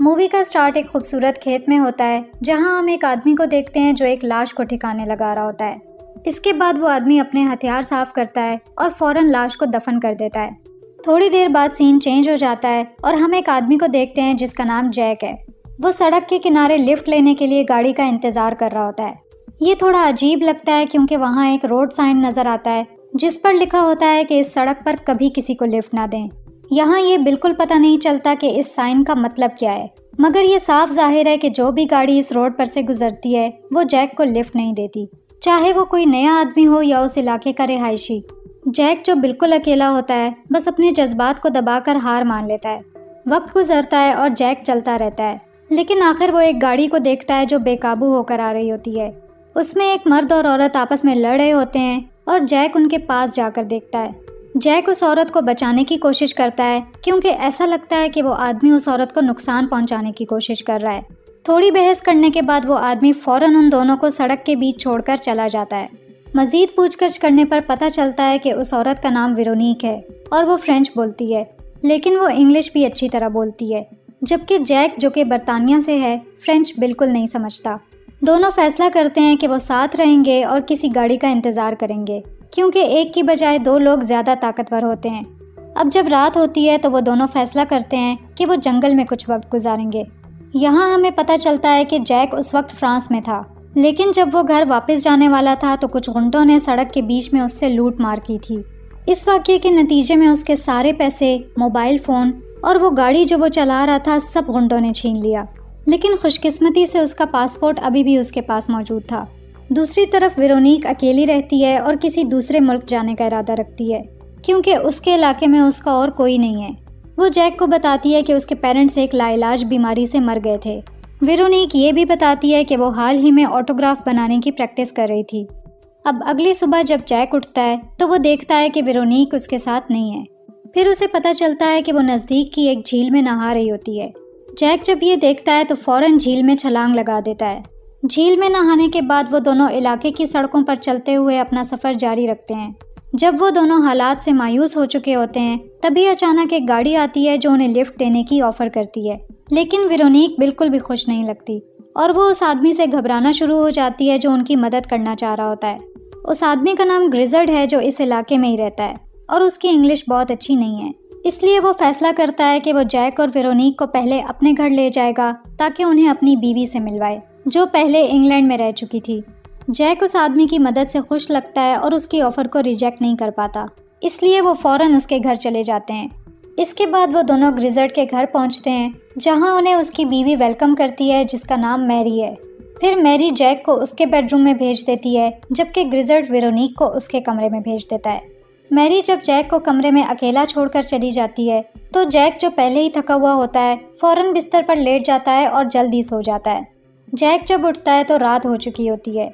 Movie का start एक खूबसूरत खेत में होता है जहां हम एक आदमी को देखते हैं जो एक लाश को ठिकाने लगा रहा होता है। इसके बाद वो आदमी अपने हथियार साफ करता है और फौरन लाश को दफन कर देता है। थोड़ी देर बाद सीन चेंज हो जाता है और हम एक आदमी को देखते हैं जिसका नाम जैक है। वो सड़क के किनारे लिफ्ट लेने के लिए गाड़ी का इंतजार कर रहा होता है। ये थोड़ा अजीब लगता है क्योंकि वहाँ एक रोड साइन नजर आता है जिस पर लिखा होता है कि इस सड़क पर कभी किसी को लिफ्ट ना दें। यहाँ ये बिल्कुल पता नहीं चलता कि इस साइन का मतलब क्या है, मगर ये साफ जाहिर है कि जो भी गाड़ी इस रोड पर से गुजरती है वो जैक को लिफ्ट नहीं देती, चाहे वो कोई नया आदमी हो या उस इलाके का रिहायशी। जैक जो बिल्कुल अकेला होता है बस अपने जज्बात को दबाकर हार मान लेता है। वक्त गुजरता है और जैक चलता रहता है, लेकिन आखिर वो एक गाड़ी को देखता है जो बेकाबू होकर आ रही होती है। उसमें एक मर्द और औरत आपस में लड़ रहे होते हैं और जैक उनके पास जाकर देखता है। जैक उस औरत को बचाने की कोशिश करता है क्योंकि ऐसा लगता है कि वो आदमी उस औरत को नुकसान पहुंचाने की कोशिश कर रहा है। थोड़ी बहस करने के बाद वो आदमी फौरन उन दोनों को सड़क के बीच छोड़कर चला जाता है। मजीद पूछताछ करने पर पता चलता है कि उस औरत का नाम वेरोनिक है और वो फ्रेंच बोलती है, लेकिन वो इंग्लिश भी अच्छी तरह बोलती है, जबकि जैक जो कि बरतानिया से है फ्रेंच बिल्कुल नहीं समझता। दोनों फैसला करते हैं कि वो साथ रहेंगे और किसी गाड़ी का इंतज़ार करेंगे क्योंकि एक की बजाय दो लोग ज़्यादा ताकतवर होते हैं। अब जब रात होती है तो वो दोनों फैसला करते हैं कि वो जंगल में कुछ वक्त गुजारेंगे। यहाँ हमें पता चलता है कि जैक उस वक्त फ्रांस में था, लेकिन जब वो घर वापस जाने वाला था तो कुछ गुंडों ने सड़क के बीच में उससे लूट मार की थी। इस वाक़ये के नतीजे में उसके सारे पैसे, मोबाइल फ़ोन और वो गाड़ी जो वो चला रहा था सब गुंडों ने छीन लिया, लेकिन खुशकिस्मती से उसका पासपोर्ट अभी भी उसके पास मौजूद था। दूसरी तरफ वेरोनिक अकेली रहती है और किसी दूसरे मुल्क जाने का इरादा रखती है क्योंकि उसके इलाके में उसका और कोई नहीं है। वो जैक को बताती है कि उसके पेरेंट्स एक लाइलाज बीमारी से मर गए थे। वेरोनिक ये भी बताती है कि वो हाल ही में ऑटोग्राफ बनाने की प्रैक्टिस कर रही थी। अब अगली सुबह जब जैक उठता है तो वो देखता है कि वेरोनिक उसके साथ नहीं है। फिर उसे पता चलता है कि वो नज़दीक की एक झील में नहा रही होती है। जैक जब ये देखता है तो फौरन झील में छलांग लगा देता है। झील में नहाने के बाद वो दोनों इलाके की सड़कों पर चलते हुए अपना सफ़र जारी रखते हैं। जब वो दोनों हालात से मायूस हो चुके होते हैं तभी अचानक एक गाड़ी आती है जो उन्हें लिफ्ट देने की ऑफ़र करती है, लेकिन वेरोनिक बिल्कुल भी खुश नहीं लगती और वो उस आदमी से घबराना शुरू हो जाती है जो उनकी मदद करना चाह रहा होता है। उस आदमी का नाम ग्रिजर्ड है जो इस इलाके में ही रहता है और उसकी इंग्लिश बहुत अच्छी नहीं है, इसलिए वो फैसला करता है कि वो जैक और वेरोनिक को पहले अपने घर ले जाएगा ताकि उन्हें अपनी बीवी से मिलवाए जो पहले इंग्लैंड में रह चुकी थी। जैक उस आदमी की मदद से खुश लगता है और उसकी ऑफ़र को रिजेक्ट नहीं कर पाता, इसलिए वो फ़ौरन उसके घर चले जाते हैं। इसके बाद वो दोनों ग्रिजर्ड के घर पहुंचते हैं जहां उन्हें उसकी बीवी वेलकम करती है जिसका नाम मैरी है। फिर मैरी जैक को उसके बेडरूम में भेज देती है जबकि ग्रिजर्ड वेरोनिक को उसके कमरे में भेज देता है। मैरी जब जैक को कमरे में अकेला छोड़कर चली जाती है तो जैक जो पहले ही थका हुआ होता है फ़ौरन बिस्तर पर लेट जाता है और जल्दी सो जाता है। जैक जब उठता है तो रात हो चुकी होती है।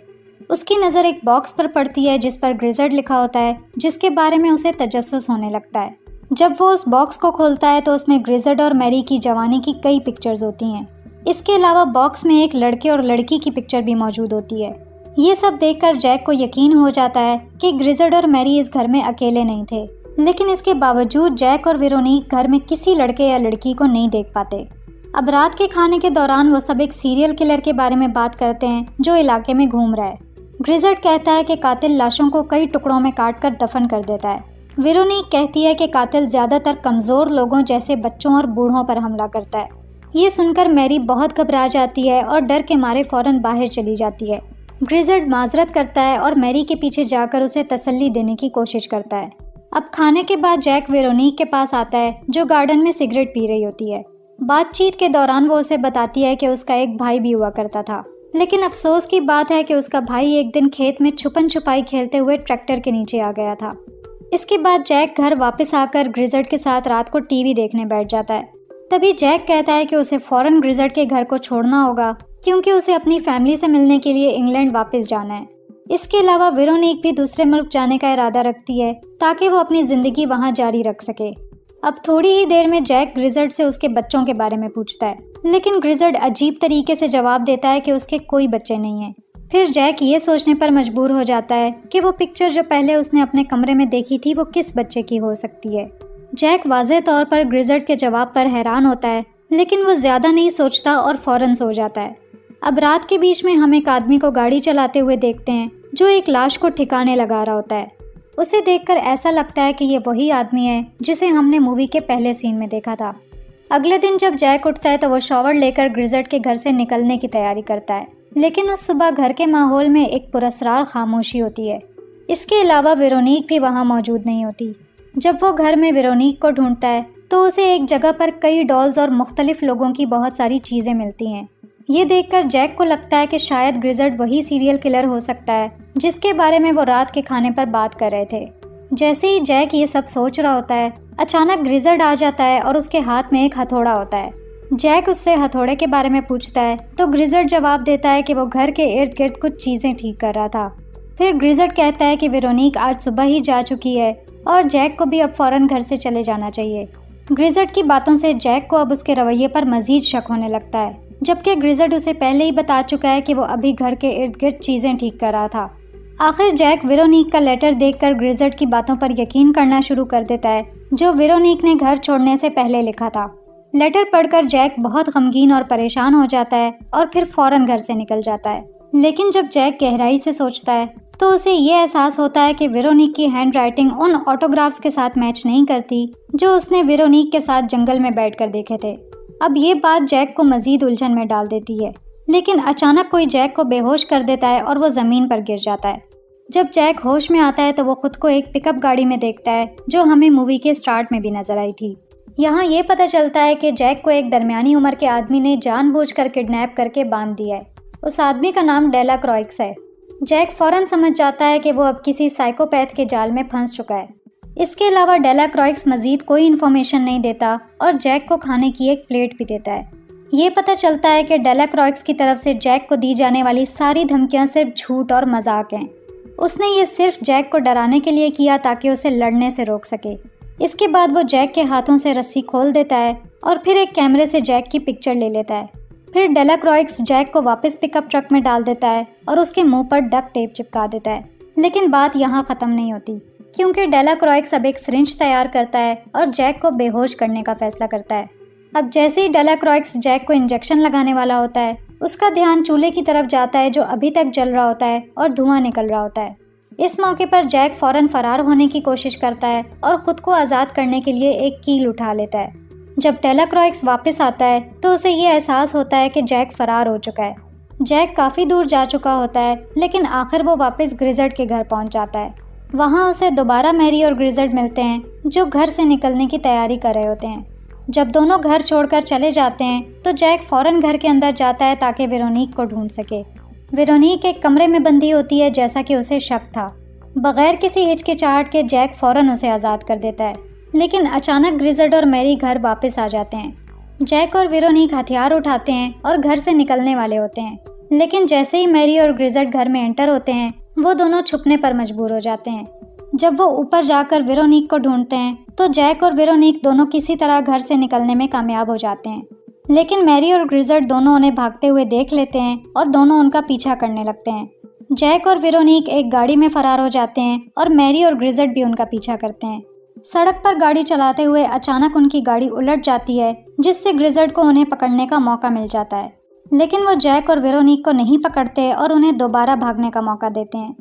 उसकी नज़र एक बॉक्स पर पड़ती है जिस पर ग्रिजर्ड लिखा होता है, जिसके बारे में उसे तजस्सुस होने लगता है। जब वो उस बॉक्स को खोलता है तो उसमें ग्रिजर्ड और मैरी की जवानी की कई पिक्चर्स होती हैं। इसके अलावा बॉक्स में एक लड़के और लड़की की पिक्चर भी मौजूद होती है। ये सब देखकर जैक को यकीन हो जाता है कि ग्रिजर्ड और मैरी इस घर में अकेले नहीं थे, लेकिन इसके बावजूद जैक और वेरोनिक घर में किसी लड़के या लड़की को नहीं देख पाते। अब रात के खाने के दौरान वो सब एक सीरियल किलर के बारे में बात करते हैं जो इलाके में घूम रहा है। ग्रिजर्ड कहता है कि कातिल लाशों को कई टुकड़ों में काटकर दफन कर देता है। वेरोनिक कहती है कि कातिल ज़्यादातर कमज़ोर लोगों जैसे बच्चों और बूढ़ों पर हमला करता है। ये सुनकर मैरी बहुत घबरा जाती है और डर के मारे फ़ौरन बाहर चली जाती है। ग्रिजर्ड माजरत करता है और मैरी के पीछे जाकर उसे तसल्ली देने की कोशिश करता है। अब खाने के बाद जैक वेरोनिक के पास आता है जो गार्डन में सिगरेट पी रही होती है। बातचीत के दौरान वो उसे बताती है कि उसका एक भाई भी हुआ करता था, लेकिन अफसोस की बात है कि उसका भाई एक दिन खेत में छुपन छुपाई खेलते हुए ट्रैक्टर के नीचे आ गया था। इसके बाद जैक घर वापस आकर ग्रिजर्ड के साथ रात को टीवी देखने बैठ जाता है। तभी जैक कहता है कि उसे फ़ौरन ग्रिजर्ड के घर को छोड़ना होगा क्योंकि उसे अपनी फैमिली से मिलने के लिए इंग्लैंड वापस जाना है। इसके अलावा वेरोनिक भी दूसरे मुल्क जाने का इरादा रखती है ताकि वो अपनी ज़िंदगी वहाँ जारी रख सके। अब थोड़ी ही देर में जैक ग्रिजर्ड से उसके बच्चों के बारे में पूछता है, लेकिन ग्रिजर्ड अजीब तरीके से जवाब देता है कि उसके कोई बच्चे नहीं हैं। फिर जैक ये सोचने पर मजबूर हो जाता है कि वो पिक्चर जो पहले उसने अपने कमरे में देखी थी वो किस बच्चे की हो सकती है। जैक वाज़ेह तौर पर ग्रिजर्ड के जवाब पर हैरान होता है लेकिन वो ज़्यादा नहीं सोचता और फौरन सो जाता है। अब रात के बीच में हम एक आदमी को गाड़ी चलाते हुए देखते हैं जो एक लाश को ठिकाने लगा रहा होता है। उसे देखकर ऐसा लगता है कि ये वही आदमी है जिसे हमने मूवी के पहले सीन में देखा था। अगले दिन जब जैक उठता है तो वो शॉवर लेकर ग्रिजर्ड के घर से निकलने की तैयारी करता है, लेकिन उस सुबह घर के माहौल में एक पुरस्रार खामोशी होती है। इसके अलावा वेरोनिक भी वहाँ मौजूद नहीं होती। जब वो घर में वेरोनिक को ढूंढता है तो उसे एक जगह पर कई डॉल्स और मुख्तलिफ लोगों की बहुत सारी चीज़ें मिलती हैं। ये देखकर जैक को लगता है कि शायद ग्रिजर्ड वही सीरियल किलर हो सकता है जिसके बारे में वो रात के खाने पर बात कर रहे थे। जैसे ही जैक ये सब सोच रहा होता है, अचानक ग्रिजर्ड आ जाता है और उसके हाथ में एक हथौड़ा होता है। जैक उससे हथौड़े के बारे में पूछता है तो ग्रिजर्ड जवाब देता है कि वो घर के इर्द गिर्द कुछ चीज़ें ठीक कर रहा था। फिर ग्रिजर्ड कहता है कि वेरोनिक आज सुबह ही जा चुकी है और जैक को भी अब फौरन घर से चले जाना चाहिए। ग्रिजर्ड की बातों से जैक को अब उसके रवैये पर मजीद शक होने लगता है, जबकि ग्रिजर्ड उसे पहले ही बता चुका है कि वो अभी घर के इर्द गिर्द चीज़ें ठीक कर रहा था। आखिर जैक वेरोनिक का लेटर देखकर ग्रिजर्ड की बातों पर यकीन करना शुरू कर देता है जो वेरोनिक ने घर छोड़ने से पहले लिखा था। लेटर पढ़कर जैक बहुत गमगीन और परेशान हो जाता है और फिर फौरन घर से निकल जाता है। लेकिन जब जैक गहराई से सोचता है तो उसे ये एहसास होता है कि वेरोनिक की हैंडराइटिंग उन ऑटोग्राफ्स के साथ मैच नहीं करती जो उसने वेरोनिक के साथ जंगल में बैठकर देखे थे। अब ये बात जैक को मजीद उलझन में डाल देती है, लेकिन अचानक कोई जैक को बेहोश कर देता है और वो ज़मीन पर गिर जाता है। जब जैक होश में आता है तो वो खुद को एक पिकअप गाड़ी में देखता है जो हमें मूवी के स्टार्ट में भी नजर आई थी। यहाँ ये पता चलता है कि जैक को एक दरमियानी उम्र के आदमी ने जानबूझकर किडनैप करके बांध दिया है। उस आदमी का नाम डेला क्रॉइक्स है। जैक फौरन समझ जाता है कि वो अब किसी साइकोपैथ के जाल में फंस चुका है। इसके अलावा डेला क्रॉइक्स मजीद कोई इन्फॉर्मेशन नहीं देता और जैक को खाने की एक प्लेट भी देता है। ये पता चलता है कि डेला क्रॉइक्स की तरफ से जैक को दी जाने वाली सारी धमकियां सिर्फ झूठ और मजाक हैं। उसने ये सिर्फ जैक को डराने के लिए किया ताकि उसे लड़ने से रोक सके। इसके बाद वो जैक के हाथों से रस्सी खोल देता है और फिर एक कैमरे से जैक की पिक्चर ले लेता है। फिर डेला क्रॉइक्स जैक को वापस पिकअप ट्रक में डाल देता है और उसके मुंह पर डक टेप चिपका देता है। लेकिन बात यहाँ ख़त्म नहीं होती, क्योंकि डेला क्रॉइक्स अब एक सिरिंज तैयार करता है और जैक को बेहोश करने का फैसला करता है। अब जैसे ही डेला क्रॉइक्स जैक को इंजेक्शन लगाने वाला होता है, उसका ध्यान चूल्हे की तरफ जाता है जो अभी तक जल रहा होता है और धुआं निकल रहा होता है। इस मौके पर जैक फौरन फरार होने की कोशिश करता है और ख़ुद को आज़ाद करने के लिए एक कील उठा लेता है। जब डेला क्रॉइक्स वापस आता है तो उसे ये एहसास होता है कि जैक फरार हो चुका है। जैक काफ़ी दूर जा चुका होता है, लेकिन आखिर वो वापस ग्रिजर्ड के घर पहुंच जाता है। वहाँ उसे दोबारा मैरी और ग्रिजर्ड मिलते हैं जो घर से निकलने की तैयारी कर रहे होते हैं। जब दोनों घर छोड़कर चले जाते हैं तो जैक फौरन घर के अंदर जाता है ताकि वेरोनिक को ढूंढ सके। वेरोनिक एक कमरे में बंधी होती है जैसा कि उसे शक था। बगैर किसी हिचकिचाहट के जैक फौरन उसे आज़ाद कर देता है, लेकिन अचानक ग्रिजर्ड और मैरी घर वापस आ जाते हैं। जैक और वेरोनिक हथियार उठाते हैं और घर से निकलने वाले होते हैं, लेकिन जैसे ही मैरी और ग्रिजर्ड घर में एंटर होते हैं वो दोनों छुपने पर मजबूर हो जाते हैं। जब वो ऊपर जाकर वेरोनिक को ढूंढते हैं तो जैक और वेरोनिक दोनों किसी तरह घर से निकलने में कामयाब हो जाते हैं, लेकिन मैरी और ग्रिजर्ड दोनों उन्हें भागते हुए देख लेते हैं और दोनों उनका पीछा करने लगते हैं। जैक और वेरोनिक एक गाड़ी में फरार हो जाते हैं और मैरी और ग्रिजर्ड भी उनका पीछा करते हैं। सड़क पर गाड़ी चलाते हुए अचानक उनकी गाड़ी उलट जाती है, जिससे ग्रिजर्ड को उन्हें पकड़ने का मौका मिल जाता है, लेकिन वो जैक और वेरोनिक को नहीं पकड़ते और उन्हें दोबारा भागने का मौका देते हैं।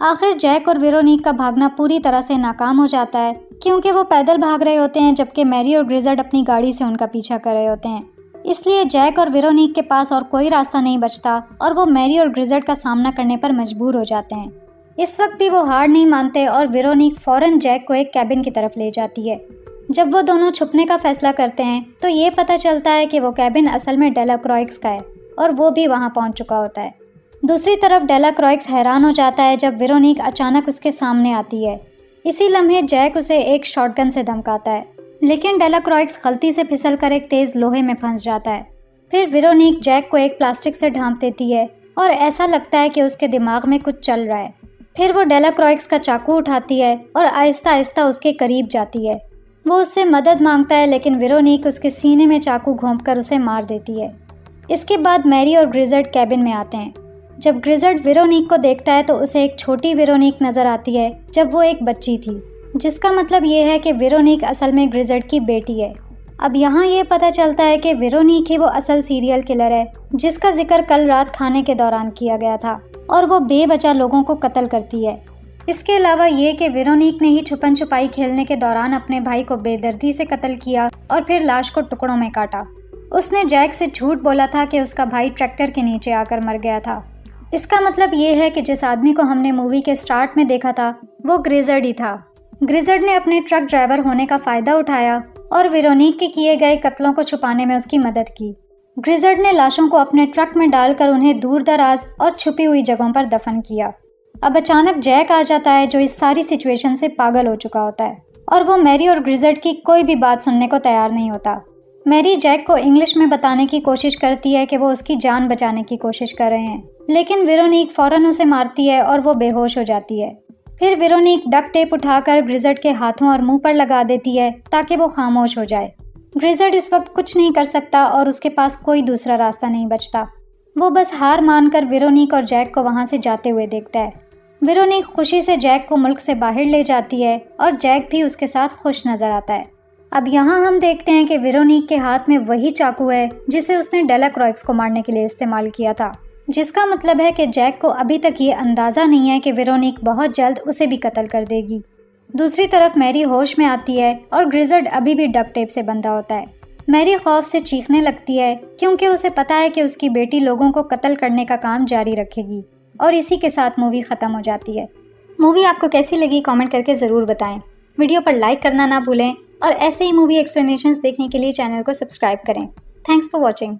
आखिर जैक और वेरोनिक का भागना पूरी तरह से नाकाम हो जाता है, क्योंकि वो पैदल भाग रहे होते हैं जबकि मैरी और ग्रिजर्ड अपनी गाड़ी से उनका पीछा कर रहे होते हैं। इसलिए जैक और वेरोनिक के पास और कोई रास्ता नहीं बचता और वो मैरी और ग्रिजर्ड का सामना करने पर मजबूर हो जाते हैं। इस वक्त भी वो हार नहीं मानते और वेरोनिक फौरन जैक को एक कैबिन की तरफ ले जाती है। जब वो दोनों छुपने का फैसला करते हैं तो ये पता चलता है कि वो कैबिन असल में डेला क्रॉइक्स का है और वो भी वहाँ पहुँच चुका होता है। दूसरी तरफ डेला क्रॉइक्स हैरान हो जाता है जब वेरोनिक अचानक उसके सामने आती है। इसी लम्हे जैक उसे एक शॉटगन से धमकाता है, लेकिन डेला क्रॉइक्स गलती से फिसलकर एक तेज़ लोहे में फंस जाता है। फिर वेरोनिक जैक को एक प्लास्टिक से ढांप देती है और ऐसा लगता है कि उसके दिमाग में कुछ चल रहा है। फिर वो डेला क्रॉइक्स का चाकू उठाती है और आहिस्ता आहिस्ता उसके करीब जाती है। वो उससे मदद मांगता है, लेकिन वेरोनिक उसके सीने में चाकू घोंपकर उसे मार देती है। इसके बाद मैरी और ग्रिजर्ड कैबिन में आते हैं। जब ग्रिजर्ड वेरोनिक को देखता है तो उसे एक छोटी वेरोनिक नज़र आती है जब वो एक बच्ची थी, जिसका मतलब ये है कि वेरोनिक असल में ग्रिजर्ड की बेटी है। अब यहाँ ये पता चलता है कि वेरोनिक ही वो असल सीरियल किलर है जिसका जिक्र कल रात खाने के दौरान किया गया था और वो बेवजह लोगों को कत्ल करती है। इसके अलावा ये कि वेरोनिक ने ही छुपन छुपाई खेलने के दौरान अपने भाई को बेदर्दी से कत्ल किया और फिर लाश को टुकड़ों में काटा। उसने जैक से झूठ बोला था कि उसका भाई ट्रैक्टर के नीचे आकर मर गया था। इसका मतलब ये है कि जिस आदमी को हमने मूवी के स्टार्ट में देखा था वो ग्रिजर्ड ही था। ग्रिजर्ड ने अपने ट्रक ड्राइवर होने का फ़ायदा उठाया और वेरोनिक के किए गए कत्लों को छुपाने में उसकी मदद की। ग्रिजर्ड ने लाशों को अपने ट्रक में डालकर उन्हें दूर दराज और छुपी हुई जगहों पर दफन किया। अब अचानक जैक आ जाता है जो इस सारी सिचुएशन से पागल हो चुका होता है और वो मैरी और ग्रिजर्ड की कोई भी बात सुनने को तैयार नहीं होता। मैरी जैक को इंग्लिश में बताने की कोशिश करती है कि वो उसकी जान बचाने की कोशिश कर रहे हैं, लेकिन वेरोनिक फौरन उसे मारती है और वो बेहोश हो जाती है। फिर वेरोनिक डक्ट टेप उठाकर ग्रिजर्ड के हाथों और मुंह पर लगा देती है ताकि वो खामोश हो जाए। ग्रिजर्ड इस वक्त कुछ नहीं कर सकता और उसके पास कोई दूसरा रास्ता नहीं बचता। वो बस हार मानकर वेरोनिक और जैक को वहाँ से जाते हुए देखता है। वेरोनिक खुशी से जैक को मुल्क से बाहर ले जाती है और जैक भी उसके साथ खुश नजर आता है। अब यहाँ हम देखते हैं कि वेरोनिक के हाथ में वही चाकू है जिसे उसने डेलाक्रॉइक्स को मारने के लिए इस्तेमाल किया था, जिसका मतलब है कि जैक को अभी तक ये अंदाज़ा नहीं है कि वेरोनिक बहुत जल्द उसे भी कत्ल कर देगी। दूसरी तरफ मैरी होश में आती है और ग्रिजर्ड अभी भी डक्ट टेप से बंधा होता है। मैरी खौफ से चीखने लगती है क्योंकि उसे पता है कि उसकी बेटी लोगों को कत्ल करने का काम जारी रखेगी और इसी के साथ मूवी ख़त्म हो जाती है। मूवी आपको कैसी लगी कमेंट करके ज़रूर बताएं। वीडियो पर लाइक करना ना भूलें और ऐसे ही मूवी एक्सप्लेनेशंस देखने के लिए चैनल को सब्सक्राइब करें। Thanks for watching.